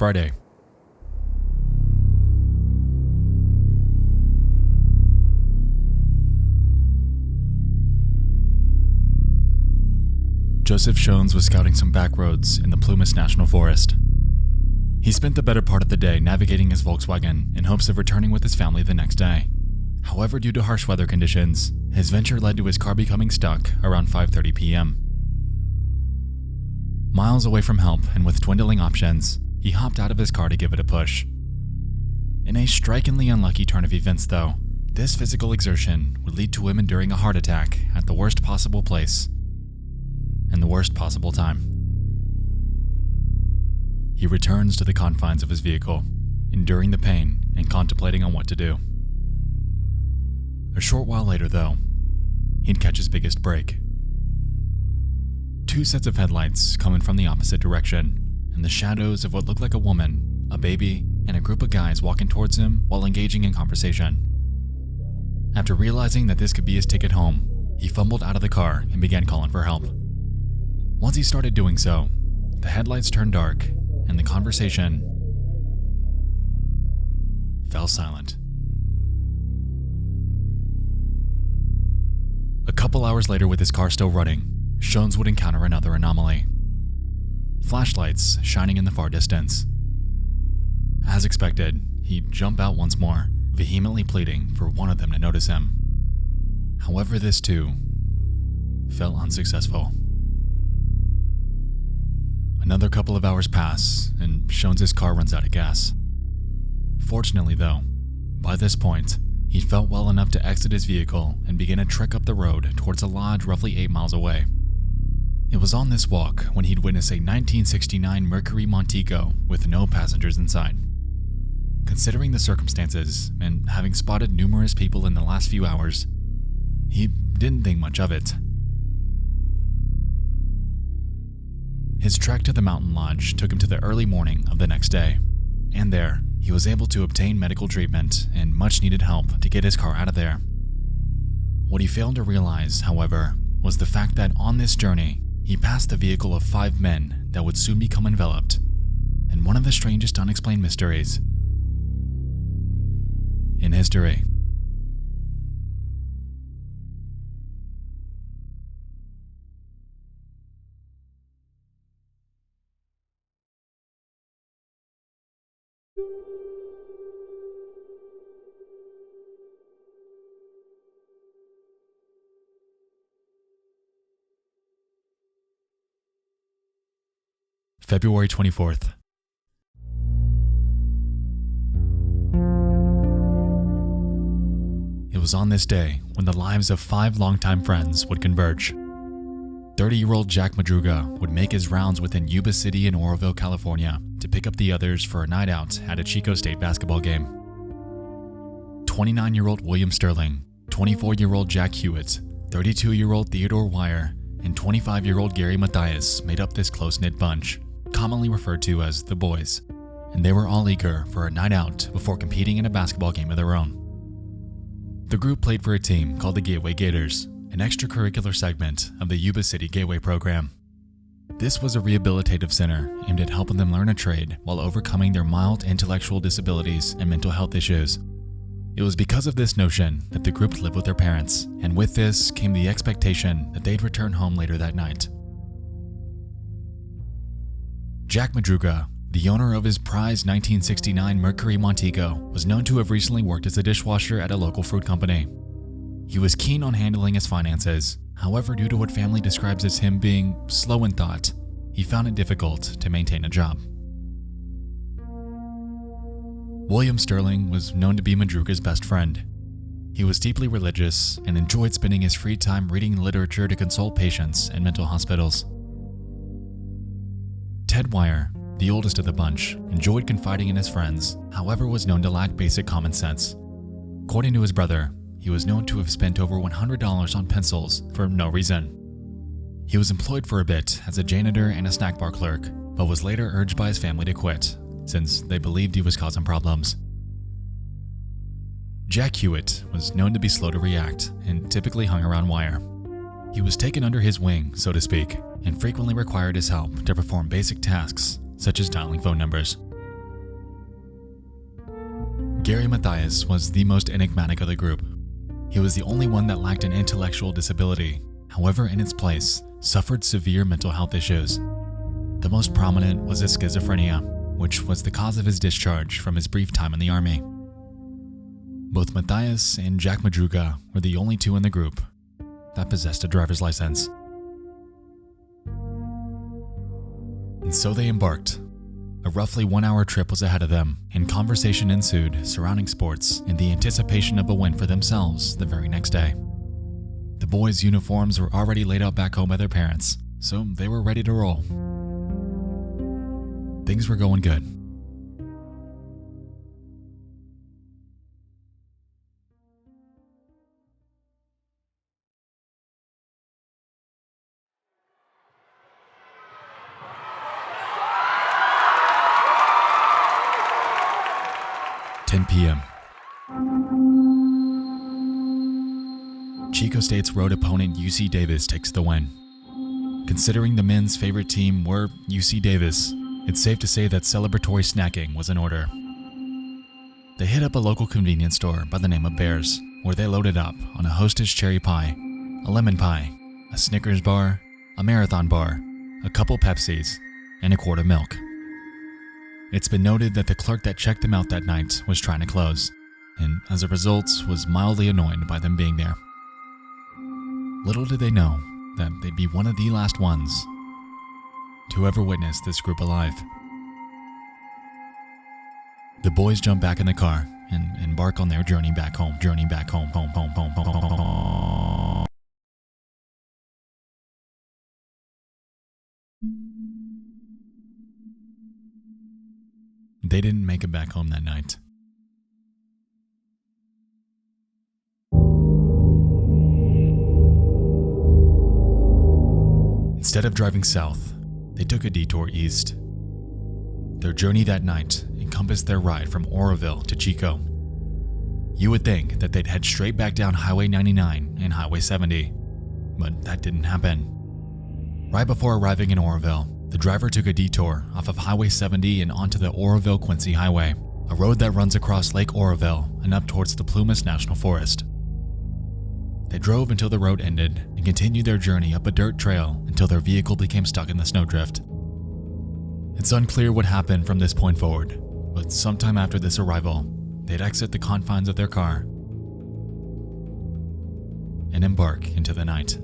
Friday. Joseph Shones was scouting some back roads in the Plumas National Forest. He spent the better part of the day navigating his Volkswagen in hopes of returning with his family the next day. However, due to harsh weather conditions, his venture led to his car becoming stuck around 5:30 p.m. Miles away from help and with dwindling options, he hopped out of his car to give it a push. In a strikingly unlucky turn of events though, this physical exertion would lead to him enduring a heart attack at the worst possible place and the worst possible time. He returns to the confines of his vehicle, enduring the pain and contemplating on what to do. A short while later though, he'd catch his biggest break. Two sets of headlights coming from the opposite direction, and the shadows of what looked like a woman, a baby, and a group of guys walking towards him while engaging in conversation. After realizing that this could be his ticket home, he fumbled out of the car and began calling for help. Once he started doing so, the headlights turned dark and the conversation fell silent. A couple hours later, with his car still running, Shones would encounter another anomaly. Flashlights shining in the far distance. As expected, he'd jump out once more, vehemently pleading for one of them to notice him. However, this too fell unsuccessful. Another couple of hours pass, and Shones' car runs out of gas. Fortunately though, by this point, he felt well enough to exit his vehicle and begin a trek up the road towards a lodge roughly 8 miles away. It was on this walk when he'd witnessed a 1969 Mercury Montego with no passengers inside. Considering the circumstances, and having spotted numerous people in the last few hours, he didn't think much of it. His trek to the mountain lodge took him to the early morning of the next day, and there, he was able to obtain medical treatment and much needed help to get his car out of there. What he failed to realize, however, was the fact that on this journey, he passed the vehicle of 5 men that would soon become enveloped in one of the strangest unexplained mysteries in history. February 24th. It was on this day when the lives of 5 longtime friends would converge. 30-year-old Jack Madruga would make his rounds within Yuba City in Oroville, California to pick up the others for a night out at a Chico State basketball game. 29-year-old William Sterling, 24-year-old Jack Hewitt, 32-year-old Theodore Wire, and 25-year-old Gary Mathias made up this close-knit bunch, commonly referred to as the Boys, and they were all eager for a night out before competing in a basketball game of their own. The group played for a team called the Gateway Gators, an extracurricular segment of the Yuba City Gateway program. This was a rehabilitative center aimed at helping them learn a trade while overcoming their mild intellectual disabilities and mental health issues. It was because of this notion that the group lived with their parents, and with this came the expectation that they'd return home later that night. Jack Madruga, the owner of his prized 1969 Mercury Montego, was known to have recently worked as a dishwasher at a local fruit company. He was keen on handling his finances. However, due to what family describes as him being slow in thought, he found it difficult to maintain a job. William Sterling was known to be Madruga's best friend. He was deeply religious and enjoyed spending his free time reading literature to console patients in mental hospitals. Ted Wire, the oldest of the bunch, enjoyed confiding in his friends, however was known to lack basic common sense. According to his brother, he was known to have spent over $100 on pencils for no reason. He was employed for a bit as a janitor and a snack bar clerk, but was later urged by his family to quit, since they believed he was causing problems. Jack Hewitt was known to be slow to react and typically hung around Wire. He was taken under his wing, so to speak, and frequently required his help to perform basic tasks such as dialing phone numbers. Gary Matthias was the most enigmatic of the group. He was the only one that lacked an intellectual disability, however, in its place, suffered severe mental health issues. The most prominent was his schizophrenia, which was the cause of his discharge from his brief time in the army. Both Matthias and Jack Madruga were the only two in the group that possessed a driver's license. And so they embarked. A roughly 1-hour trip was ahead of them, and conversation ensued surrounding sports in the anticipation of a win for themselves the very next day. The boys' uniforms were already laid out back home by their parents, so they were ready to roll. Things were going good. PM. Chico State's road opponent UC Davis takes the win. Considering the men's favorite team were UC Davis, it's safe to say that celebratory snacking was in order. They hit up a local convenience store by the name of Bear's, where they loaded up on a Hostess cherry pie, a lemon pie, a Snickers bar, a Marathon bar, a couple Pepsis, and a quart of milk. It's been noted that the clerk that checked them out that night was trying to close, and as a result was mildly annoyed by them being there. Little did they know that they'd be one of the last ones to ever witness this group alive. The boys jump back in the car and embark on their journey back home. They didn't make it back home that night. Instead of driving south, they took a detour east. Their journey that night encompassed their ride from Oroville to Chico. You would think that they'd head straight back down Highway 99 and Highway 70, but that didn't happen. Right before arriving in Oroville, the driver took a detour off of Highway 70 and onto the Oroville-Quincy Highway, a road that runs across Lake Oroville and up towards the Plumas National Forest. They drove until the road ended and continued their journey up a dirt trail until their vehicle became stuck in the snowdrift. It's unclear what happened from this point forward, but sometime after this arrival, they'd exit the confines of their car and embark into the night.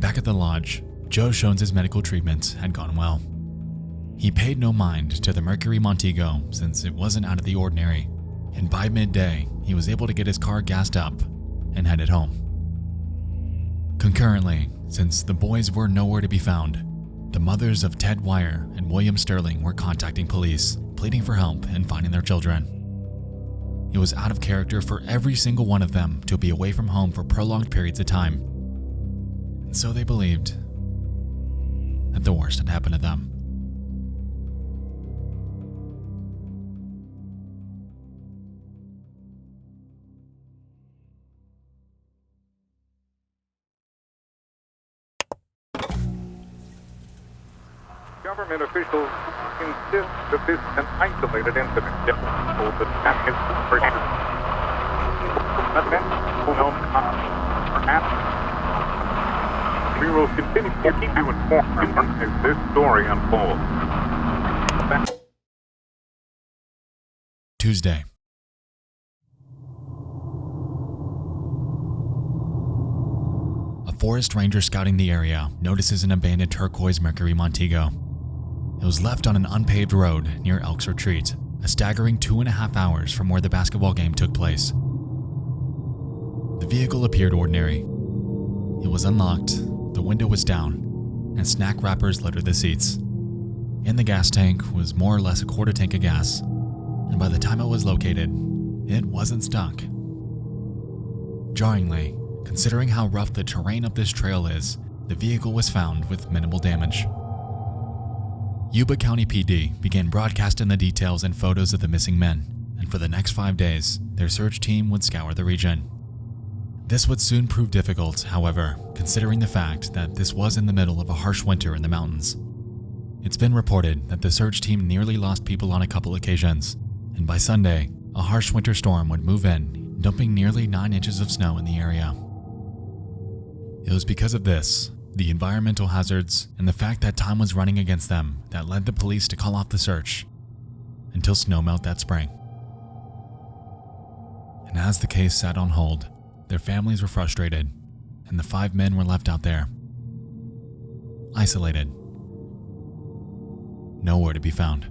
Back at the lodge, Joe Shones' medical treatment had gone well. He paid no mind to the Mercury Montego since it wasn't out of the ordinary, and by midday, he was able to get his car gassed up and headed home. Concurrently, since the boys were nowhere to be found, the mothers of Ted Wire and William Sterling were contacting police, pleading for help in finding their children. It was out of character for every single one of them to be away from home for prolonged periods of time. And so they believed that the worst had happened to them. Government officials insist that this is an isolated incident. We will continue to keep you informed as this story unfolds. Tuesday. A forest ranger scouting the area notices an abandoned turquoise Mercury Montego. It was left on an unpaved road near Elk's Retreat, a staggering 2.5 hours from where the basketball game took place. The vehicle appeared ordinary. It was unlocked, the window was down, and snack wrappers littered the seats. In the gas tank was more or less a quarter tank of gas, and by the time it was located, it wasn't stuck. Jarringly, considering how rough the terrain of this trail is, the vehicle was found with minimal damage. Yuba County PD began broadcasting the details and photos of the missing men, and for the next 5 days, their search team would scour the region. This would soon prove difficult, however, considering the fact that this was in the middle of a harsh winter in the mountains. It's been reported that the search team nearly lost people on a couple occasions, and by Sunday, a harsh winter storm would move in, dumping nearly 9 inches of snow in the area. It was because of this, the environmental hazards, and the fact that time was running against them that led the police to call off the search until snowmelt that spring. And as the case sat on hold, their families were frustrated, and the 5 men were left out there, isolated, nowhere to be found.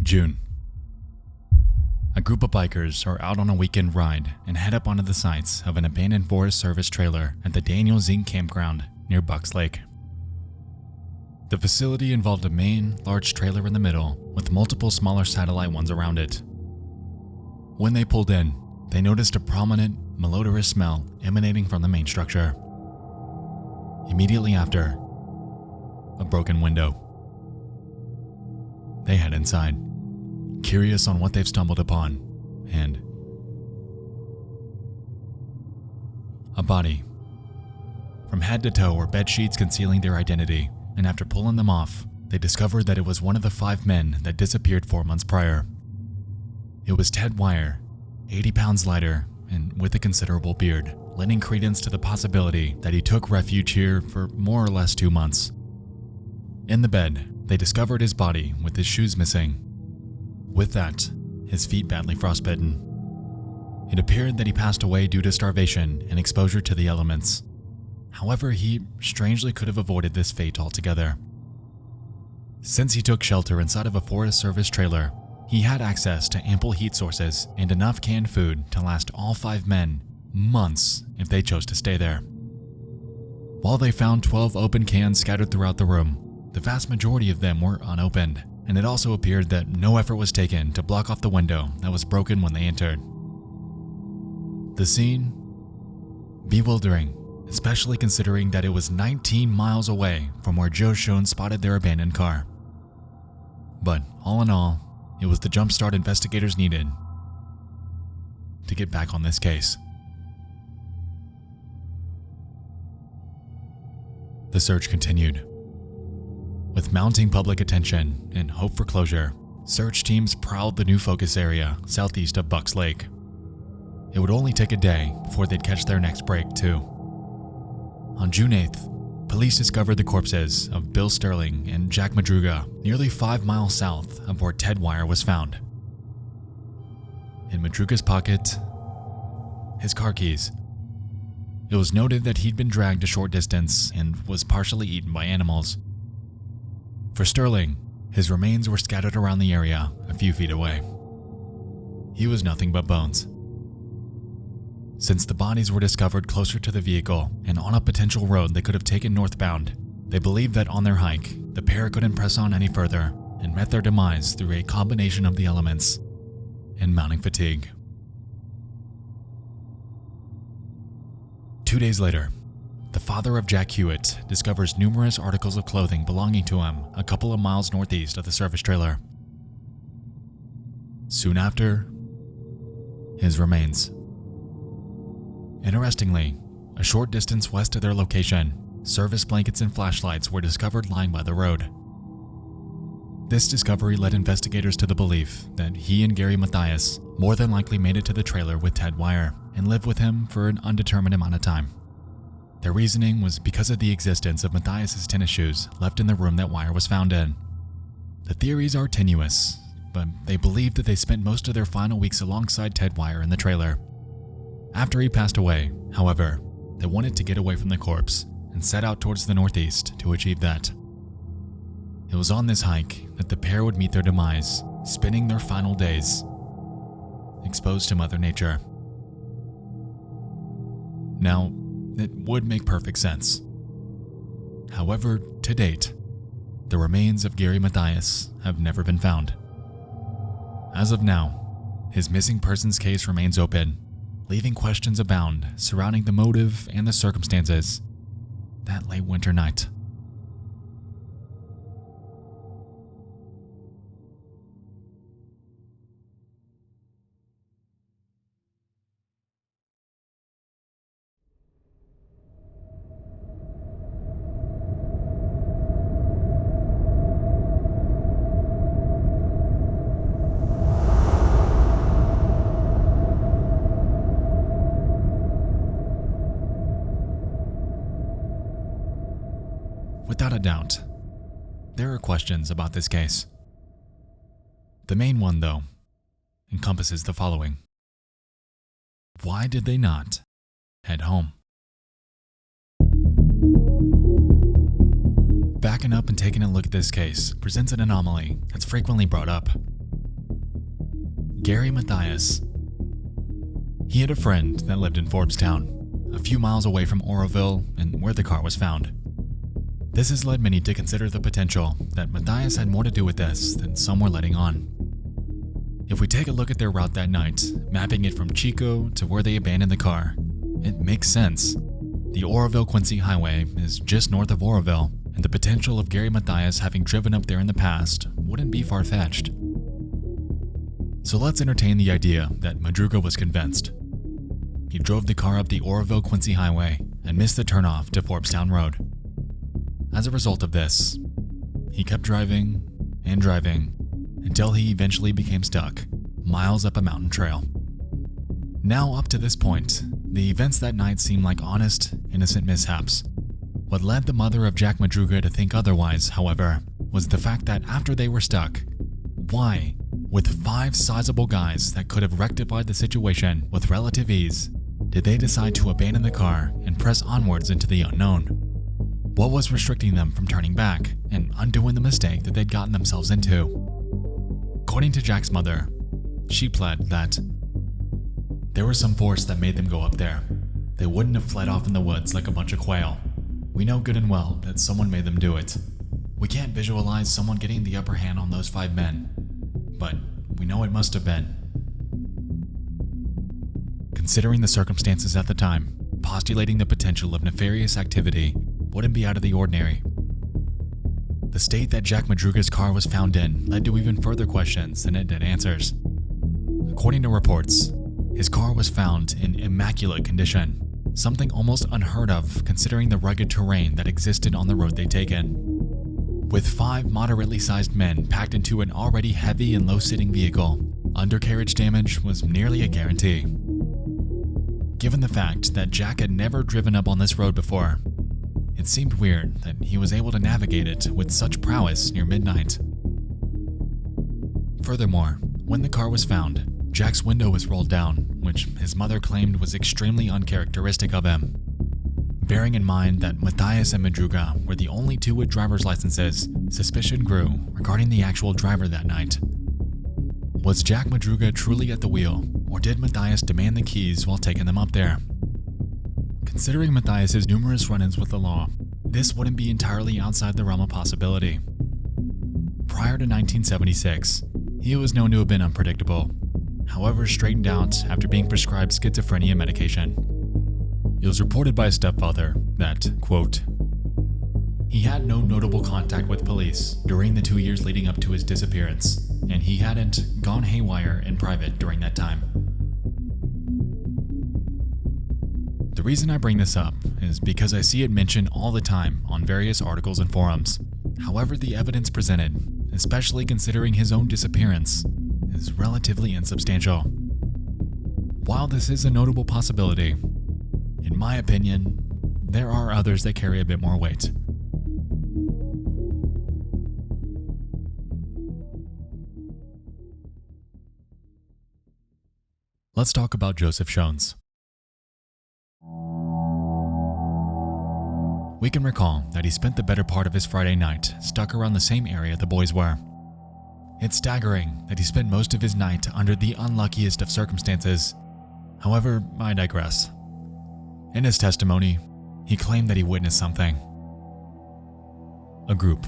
June. A group of bikers are out on a weekend ride and head up onto the sites of an abandoned Forest Service trailer at the Daniel Zink campground near Bucks Lake. The facility involved a main, large trailer in the middle with multiple smaller satellite ones around it. When they pulled in, they noticed a prominent, malodorous smell emanating from the main structure. Immediately after, a broken window. They head inside, curious on what they've stumbled upon, and a body. From head to toe were bed sheets concealing their identity, and after pulling them off, they discovered that it was one of the 5 men that disappeared 4 months prior. It was Ted Wire, 80 pounds lighter and with a considerable beard, lending credence to the possibility that he took refuge here for more or less 2 months. In the bed, they discovered his body with his shoes missing. With that, his feet badly frostbitten. It appeared that he passed away due to starvation and exposure to the elements. However, he strangely could have avoided this fate altogether. Since he took shelter inside of a Forest Service trailer, he had access to ample heat sources and enough canned food to last all 5 men months if they chose to stay there. While they found 12 open cans scattered throughout the room, the vast majority of them were unopened, and it also appeared that no effort was taken to block off the window that was broken when they entered. The scene? Bewildering, especially considering that it was 19 miles away from where Joe Shones spotted their abandoned car. But all in all, it was the jumpstart investigators needed to get back on this case. The search continued. With mounting public attention and hope for closure, search teams prowled the new focus area southeast of Bucks Lake. It would only take a day before they'd catch their next break, too. On June 8th, police discovered the corpses of Bill Sterling and Jack Madruga nearly 5 miles south of where Ted Wire was found. In Madruga's pocket, his car keys. It was noted that he'd been dragged a short distance and was partially eaten by animals. For Sterling, his remains were scattered around the area a few feet away. He was nothing but bones. Since the bodies were discovered closer to the vehicle and on a potential road they could have taken northbound, they believed that on their hike, the pair couldn't press on any further and met their demise through a combination of the elements and mounting fatigue. 2 days later, the father of Jack Hewitt discovers numerous articles of clothing belonging to him a couple of miles northeast of the service trailer. Soon after, his remains. Interestingly, a short distance west of their location, service blankets and flashlights were discovered lying by the road. This discovery led investigators to the belief that he and Gary Mathias more than likely made it to the trailer with Ted Wire and lived with him for an undetermined amount of time. Their reasoning was because of the existence of Mathias' tennis shoes left in the room that Wire was found in. The theories are tenuous, but they believe that they spent most of their final weeks alongside Ted Wire in the trailer. After he passed away, however, they wanted to get away from the corpse and set out towards the northeast to achieve that. It was on this hike that the pair would meet their demise, spending their final days exposed to Mother Nature. Now, it would make perfect sense. However, to date, the remains of Gary Mathias have never been found. As of now, his missing persons case remains open, leaving questions abound surrounding the motive and the circumstances that late winter night. There are questions about this case. The main one, though, encompasses the following. Why did they not head home? Backing up and taking a look at this case presents an anomaly that's frequently brought up. Gary Mathias. He had a friend that lived in Forbstown, a few miles away from Oroville and where the car was found. This has led many to consider the potential that Mathias had more to do with this than some were letting on. If we take a look at their route that night, mapping it from Chico to where they abandoned the car, it makes sense. The Oroville-Quincy Highway is just north of Oroville, and the potential of Gary Mathias having driven up there in the past wouldn't be far-fetched. So let's entertain the idea that Madruga was convinced. He drove the car up the Oroville-Quincy Highway and missed the turnoff to Forbstown Road. As a result of this, he kept driving and driving until he eventually became stuck miles up a mountain trail. Now, up to this point, the events that night seem like honest, innocent mishaps. What led the mother of Jack Madruga to think otherwise, however, was the fact that after they were stuck, why, with 5 sizable guys that could have rectified the situation with relative ease, did they decide to abandon the car and press onwards into the unknown? What was restricting them from turning back and undoing the mistake that they'd gotten themselves into? According to Jack's mother, she pled that there was some force that made them go up there. They wouldn't have fled off in the woods like a bunch of quail. We know good and well that someone made them do it. We can't visualize someone getting the upper hand on those 5 men, but we know it must have been. Considering the circumstances at the time, postulating the potential of nefarious activity wouldn't be out of the ordinary. The state that Jack Madruga's car was found in led to even further questions than it did answers. According to reports, his car was found in immaculate condition, something almost unheard of considering the rugged terrain that existed on the road they'd taken. With 5 moderately sized men packed into an already heavy and low-sitting vehicle, undercarriage damage was nearly a guarantee. Given the fact that Jack had never driven up on this road before, it seemed weird that he was able to navigate it with such prowess near midnight. Furthermore, when the car was found, Jack's window was rolled down, which his mother claimed was extremely uncharacteristic of him. Bearing in mind that Mathias and Madruga were the only 2 with driver's licenses, suspicion grew regarding the actual driver that night. Was Jack Madruga truly at the wheel, or did Mathias demand the keys while taking them up there? Considering Mathias' numerous run-ins with the law, this wouldn't be entirely outside the realm of possibility. Prior to 1976, he was known to have been unpredictable, however straightened out after being prescribed schizophrenia medication. It was reported by his stepfather that, quote, he had no notable contact with police during the 2 years leading up to his disappearance, and he hadn't gone haywire in private during that time. The reason I bring this up is because I see it mentioned all the time on various articles and forums. However, the evidence presented, especially considering his own disappearance, is relatively insubstantial. While this is a notable possibility, in my opinion, there are others that carry a bit more weight. Let's talk about Joseph Shones. We can recall that he spent the better part of his Friday night stuck around the same area the boys were. It's staggering that he spent most of his night under the unluckiest of circumstances. However, I digress. In his testimony, he claimed that he witnessed something. A group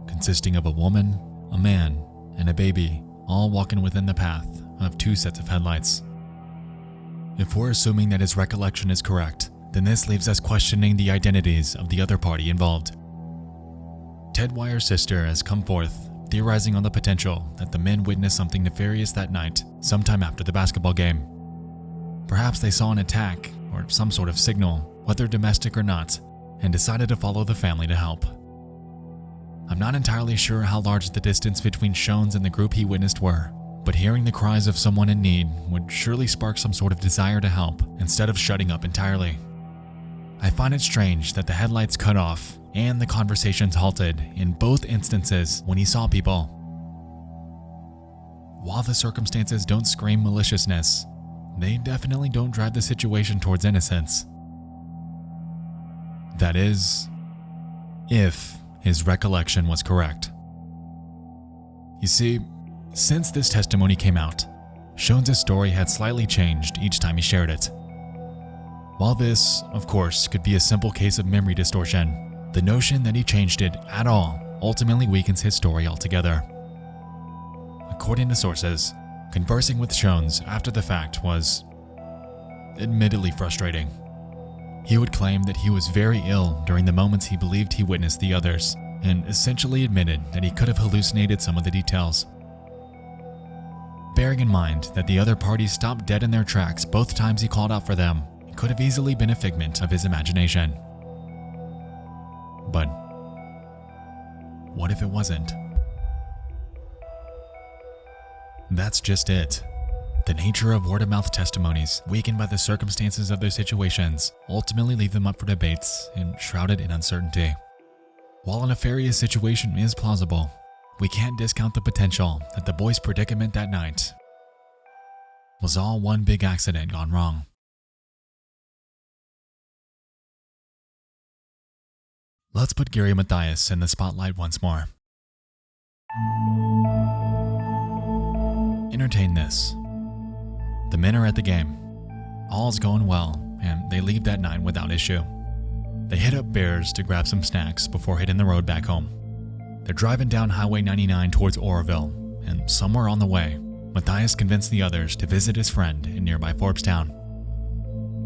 consisting of a woman, a man, and a baby, all walking within the path of 2 sets of headlights. If we're assuming that his recollection is correct, then this leaves us questioning the identities of the other party involved. Ted Wyer's sister has come forth, theorizing on the potential that the men witnessed something nefarious that night, sometime after the basketball game. Perhaps they saw an attack or some sort of signal, whether domestic or not, and decided to follow the family to help. I'm not entirely sure how large the distance between Shones and the group he witnessed were, but hearing the cries of someone in need would surely spark some sort of desire to help instead of shutting up entirely. I find it strange that the headlights cut off and the conversations halted in both instances when he saw people. While the circumstances don't scream maliciousness, they definitely don't drive the situation towards innocence. That is, if his recollection was correct. You see, since this testimony came out, Shones' story had slightly changed each time he shared it. While this, of course, could be a simple case of memory distortion, the notion that he changed it at all ultimately weakens his story altogether. According to sources, conversing with Shones after the fact was admittedly frustrating. He would claim that he was very ill during the moments he believed he witnessed the others, and essentially admitted that he could have hallucinated some of the details. Bearing in mind that the other parties stopped dead in their tracks both times he called out for them, it could have easily been a figment of his imagination. But what if it wasn't? That's just it. The nature of word-of-mouth testimonies, weakened by the circumstances of their situations, ultimately leave them up for debates and shrouded in uncertainty. While a nefarious situation is plausible, we can't discount the potential that the boys' predicament that night was all one big accident gone wrong. Let's put Gary Mathias in the spotlight once more. Entertain this. The men are at the game. All's going well, and they leave that night without issue. They hit up Bears to grab some snacks before hitting the road back home. They're driving down Highway 99 towards Oroville, and somewhere on the way, Mathias convinced the others to visit his friend in nearby Forbstown.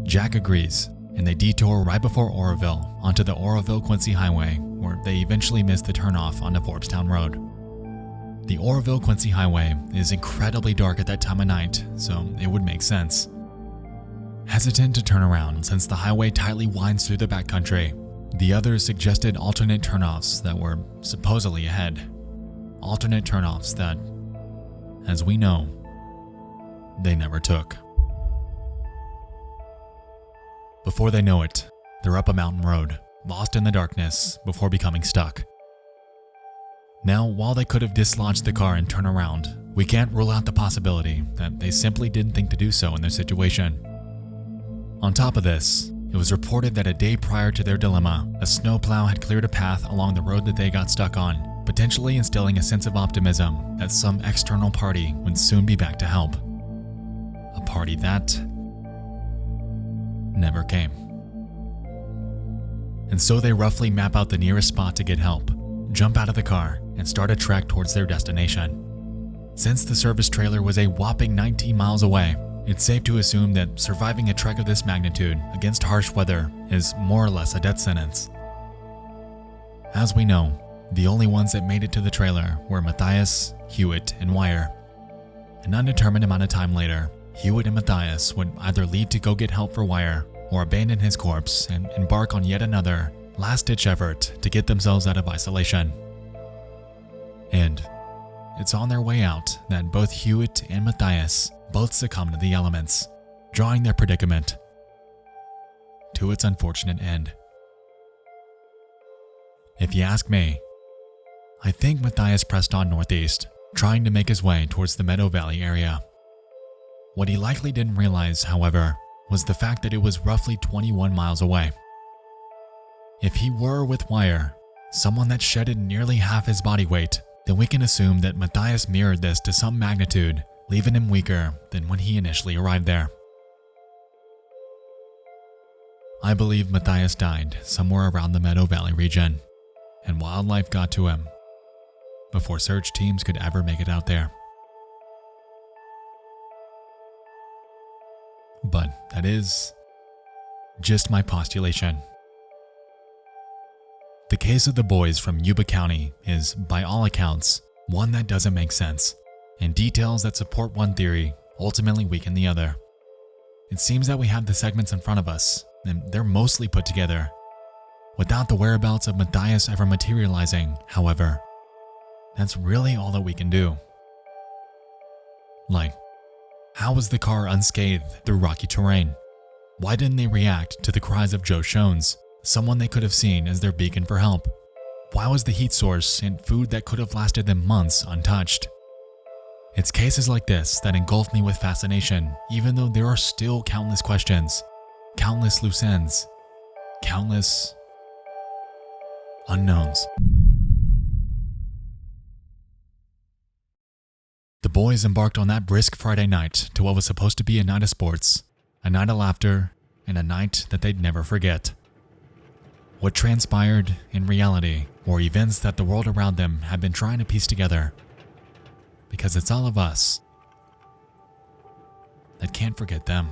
Jack agrees, and they detour right before Oroville onto the Oroville-Quincy Highway, where they eventually miss the turnoff onto Forbstown Road. The Oroville-Quincy Highway is incredibly dark at that time of night, so it would make sense. Hesitant to turn around since the highway tightly winds through the backcountry, the others suggested alternate turnoffs that were supposedly ahead. Alternate turnoffs that, as we know, they never took. Before they know it, they're up a mountain road, lost in the darkness before becoming stuck. Now, while they could have dislodged the car and turned around, we can't rule out the possibility that they simply didn't think to do so in their situation. On top of this, it was reported that a day prior to their dilemma, a snowplow had cleared a path along the road that they got stuck on, potentially instilling a sense of optimism that some external party would soon be back to help. A party that never came. And so they roughly map out the nearest spot to get help, jump out of the car, and start a trek towards their destination. Since the service trailer was a whopping 19 miles away, it's safe to assume that surviving a trek of this magnitude against harsh weather is more or less a death sentence. As we know, the only ones that made it to the trailer were Mathias, Hewitt, and Wire. An undetermined amount of time later, Hewitt and Mathias would either leave to go get help for Wire or abandon his corpse and embark on yet another last-ditch effort to get themselves out of isolation. And it's on their way out that both Hewitt and Mathias both succumb to the elements, drawing their predicament to its unfortunate end. If you ask me, I think Mathias pressed on northeast, trying to make his way towards the Meadow Valley area. What he likely didn't realize, however, was the fact that it was roughly 21 miles away. If he were with Wire, someone that shedded nearly half his body weight, then we can assume that Mathias mirrored this to some magnitude, leaving him weaker than when he initially arrived there. I believe Mathias died somewhere around the Meadow Valley region, and wildlife got to him before search teams could ever make it out there. But that is just my postulation. The case of the boys from Yuba County is, by all accounts, one that doesn't make sense, and details that support one theory ultimately weaken the other. It seems that we have the segments in front of us, and they're mostly put together. Without the whereabouts of Mathias ever materializing, however, that's really all that we can do. Like, how was the car unscathed through rocky terrain? Why didn't they react to the cries of Joe Shones, someone they could have seen as their beacon for help? Why was the heat source and food that could have lasted them months untouched? It's cases like this that engulf me with fascination, even though there are still countless questions, countless loose ends, countless unknowns. The boys embarked on that brisk Friday night to what was supposed to be a night of sports, a night of laughter, and a night that they'd never forget. What transpired in reality were events that the world around them had been trying to piece together. Because it's all of us that can't forget them.